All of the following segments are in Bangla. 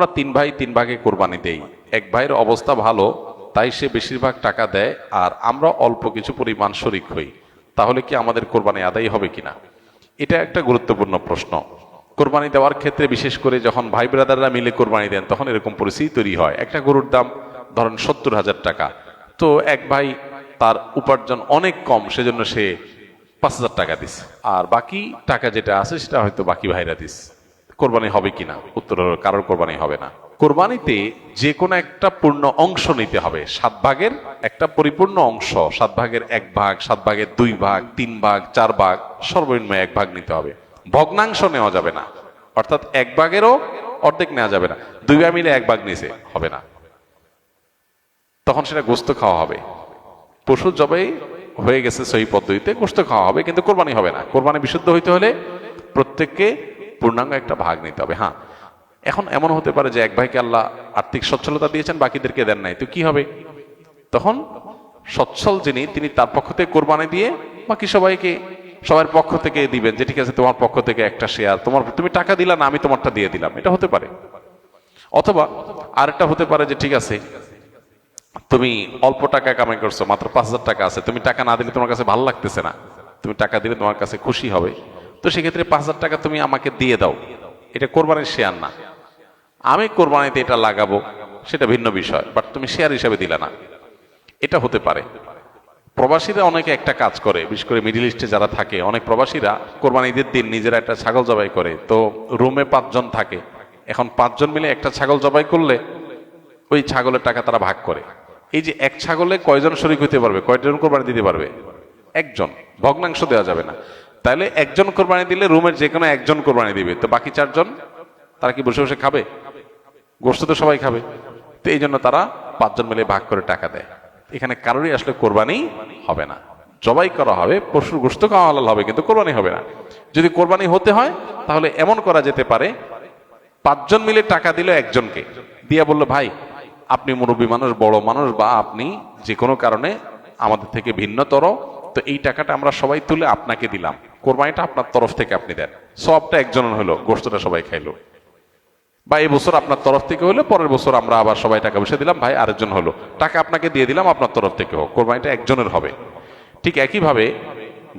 আমরা 3 ভাই 3 ভাগে কোরবানি দেই, এক ভাইয়ের অবস্থা ভালো তাই সে বেশিরভাগ টাকা দেয় আর আমরা অল্প কিছু পরিমাণ শরিক হই, তাহলে কি আমাদের কোরবানি আদায় হবে কিনা? এটা একটা গুরুত্বপূর্ণ প্রশ্ন। কোরবানি দেওয়ার ক্ষেত্রে বিশেষ করে যখন ভাই ব্রাদাররা মিলে কোরবানি দেন তখন এরকম পরিস্থিতি তৈরি হয়। একটা গরুর দাম ধরেন 70,000 টাকা, তো এক ভাই তার উপার্জন অনেক কম, সেজন্য সে 5,000 টাকা দিস, আর বাকি টাকা যেটা আছে সেটা হয়তো বাকি ভাইরা দিস। কোরবানি হবে কিনা? উত্তর হলো কারোর কোরবানি হবে না। কোরবানিতে যে কোনো একটা পূর্ণ অংশ নিতে হবে, 7 ভাগের একটা পরিপূর্ণ অংশ, 7 ভাগের 1 ভাগ, 7 ভাগের 2 ভাগ, 3 ভাগ, 4 ভাগ, সর্বনিম্ন 1 ভাগ নিতে হবে। ভগ্নাংশ নেওয়া যাবে না, অর্থাৎ 1 ভাগেরও অর্ধেক নেওয়া যাবে না। 2 ভাই মিলে 1 ভাগ নিছে, হবে না, তখন সেটা গোস্ত খাওয়া হবে। পশু জবাই হয়ে গেছে সহি পদ্ধতিতে, গোস্ত খাওয়া হবে, কিন্তু কোরবানি হবে না। কোরবানি বিশুদ্ধ হইতে হলে প্রত্যেককে পূর্ণাঙ্গ একটা ভাগ নিতে হবে। হ্যাঁ, এখন এমন হতে পারে যে এক ভাইকে আল্লাহ আর্থিক সচ্ছলতা দিয়েছেন, বাকিদেরকে দেন নাই, তো কি হবে? তখন সচ্ছল যিনি, তিনি তার পক্ষ থেকে কোরবানি দিয়ে বাকি সবাইকে সবার পক্ষ থেকে দিবেন, যে ঠিক আছে তোমার পক্ষ থেকে একটা শেয়ার, তুমি টাকা দিলা না, আমি তোমারটা দিয়ে দিলাম, এটা হতে পারে। অথবা আরেকটা হতে পারে যে ঠিক আছে তুমি অল্প টাকা কামাই করছো, মাত্র 5,000 টাকা আছে, তুমি টাকা না দিলে তোমার কাছে ভালো লাগতেছে না, তুমি টাকা দিলে তোমার কাছে খুশি হবে, তো সেক্ষেত্রে 5,000 টাকা তুমি আমাকে দিয়ে দাও, এটা কোরবানির শেয়ার না। আমি কোরবানিতে এটা লাগাবো সেটা ভিন্ন বিষয়, বাট তুমি শেয়ার হিসাবে দিলে না, এটা হতে পারে। প্রবাসীরা অনেকে একটা কাজ করে, বিশেষ করে মিডিল ইস্টে যারা থাকে, অনেক প্রবাসীরা কোরবানি ঈদের দিন নিজেরা একটা ছাগল জবাই করে, তো রুমে 5 জন থাকে, এখন 5 জন মিলে একটা ছাগল জবাই করলে ওই ছাগলের টাকা তারা ভাগ করে। এই যে এক ছাগলে কয়জন শরিক হইতে পারবে, কয়জন কোরবানি দিতে পারবে? একজন, ভগ্নাংশ দেওয়া যাবে না। তাহলে একজন কোরবানি দিলে রুমের যে কোনো একজন কোরবানি দিবে, তো বাকি 4 জন তারা কি বসে বসে খাবে? গোস্ত তো সবাই খাবে, তো এই জন্য তারা 5 জন মিলে ভাগ করে টাকা দেয়। এখানে কারোরই আসলে কোরবানি হবে না, জবাই করা হবে, পশুর গোস্ত খাওয়া হালাল হবে, কিন্তু কোরবানি হবে না। যদি কোরবানি হতে হয় তাহলে এমন করা যেতে পারে, 5 জন মিলে টাকা দিল একজনকে, দিয়া বললো ভাই আপনি মুরব্বী মানুষ, বড় মানুষ, বা আপনি যে কোনো কারণে আমাদের থেকে ভিন্নতর, তো এই টাকাটা আমরা সবাই তুলে আপনাকে দিলাম, কোরবানিটা আপনার তরফ থেকে আপনি দেন, সবটা একজনের হলো, গোস্তটা সবাই খাইলো। বা এই বছর আপনার তরফ থেকে হলো, পরের বছর আমরা আবার সবাই টাকা পয়সা দিলাম, ভাই আরেকজন হলো, টাকা আপনাকে দিয়ে দিলাম, আপনার তরফ থেকে হোক, কোরবানিটা একজনের হবে। ঠিক একইভাবে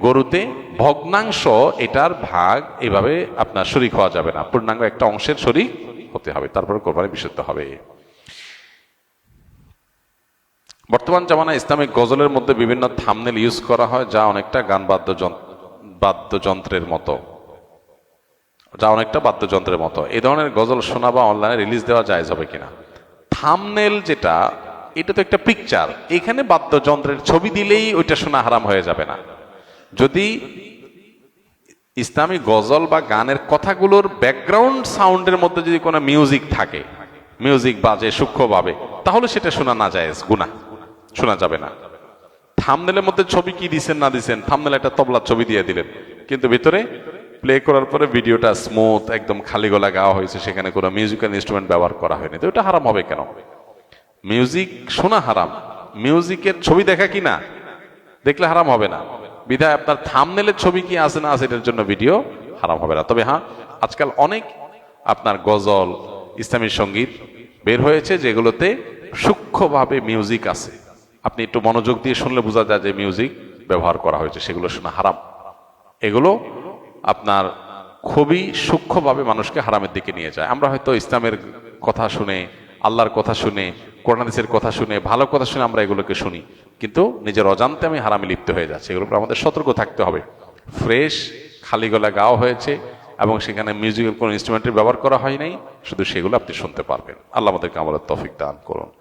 গরুতে ভগ্নাংশ, এটার ভাগ এভাবে আপনার শরিক হওয়া যাবে না, পূর্ণাঙ্গ একটা অংশের শরিক হতে হবে, তারপরে কোরবানি বিশুদ্ধ হবে। বর্তমান জামানায় ইসলামিক গজলের মধ্যে বিভিন্ন থাম্বনেল ইউজ করা হয়, যা অনেকটা গান বাদ্যযন্ত্রের মতো, এই ধরনের গজল শোনা বা অনলাইনে রিলিজ দেওয়া জায়েজ হবে কিনা? থাম্বনেল যেটা, এটা তো একটা পিকচার, এখানে বাদ্যযন্ত্রের ছবি দিলেই ওইটা শোনা হারাম হয়ে যাবে না। যদি ইসলামী গজল বা গানের কথাগুলোর ব্যাকগ্রাউন্ড সাউন্ডের মধ্যে যদি কোনো মিউজিক থাকে, মিউজিক বাজে সূক্ষ্মভাবে, তাহলে সেটা শোনা না জায়েজ, গুনাহ, শোনা যাবে না। থাম্বনেলের মধ্যে ছবি কি দিছেন না দিছেন, থাম্বনেলে একটা তবলার ছবি দিয়ে দিলেন, কিন্তু ভিতরে প্লে করার পরে ভিডিওটা স্মুথ একদম খালি গলা গাওয়া হয়েছে, সেখানে কোনো মিউজিক্যাল ইনস্ট্রুমেন্ট ব্যবহার করা হয়নি, তো এটা হারাম হবে কেন? মিউজিক শোনা হারাম, মিউজিকের ছবি দেখা কি না, দেখলে হারাম হবে না, বিধায় আপনার থাম্বনেলের ছবি কি আছে না আছে এটার জন্য ভিডিও হারাম হবে না। তবে হ্যাঁ, আজকাল অনেক আপনার গজল, ইসলামী সঙ্গীত বের হয়েছে যেগুলোতে সূক্ষ্মভাবে মিউজিক আছে, আপনি একটু মনোযোগ দিয়ে শুনলে বোঝা যায় যে মিউজিক ব্যবহার করা হয়েছে, সেগুলো শোনা হারাম। এগুলো আপনার খুবই সূক্ষ্মভাবে মানুষকে হারামের দিকে নিয়ে যায়। আমরা হয়তো ইসলামের কথা শুনে, আল্লাহর কথা শুনে, কোরআন হাদিসের কথা শুনে, ভালো কথা শুনে আমরা এগুলোকে শুনি, কিন্তু নিজের অজান্তে আমি হারামে লিপ্ত হয়ে যাচ্ছি। এগুলোর উপর আমাদের সতর্ক থাকতে হবে। ফ্রেশ খালি গলা গাওয়া হয়েছে এবং সেখানে মিউজিক্যাল কোনো ইনস্ট্রুমেন্টের ব্যবহার করা হয় নাই, শুধু সেগুলো আপনি শুনতে পারবেন। আল্লাহ আমাদেরকে আমাদের তৌফিক দান করুন।